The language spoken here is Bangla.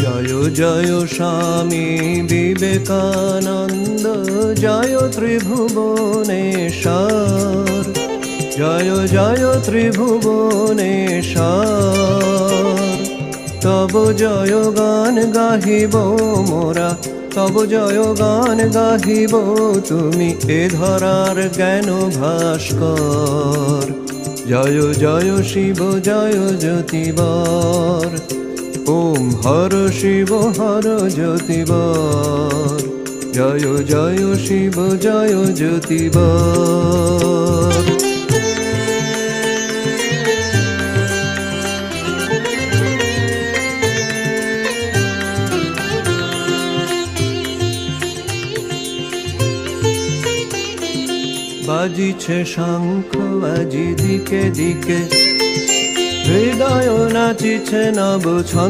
জয় জয় স্বামী বিবেকানন্দ, জয় ত্রিভুবনেশ্বর। জয় জয় ত্রিভুবনেশ্বর, তব জয় গান গাহিব মোরা, তব জয় গান গাহিব। তুমি এ ধরার জ্ঞান ভাস্কর। জয় জয় শিব জয় জ্যোতিবর, ওম হর শিব হর জ্যোতিবর। জয় জয় শিব জয় জ্যোতিবর। বাজিছে শঙ্খ আজি দিকে দিকে, হৃদয় নাচিছে নব ছন্দ।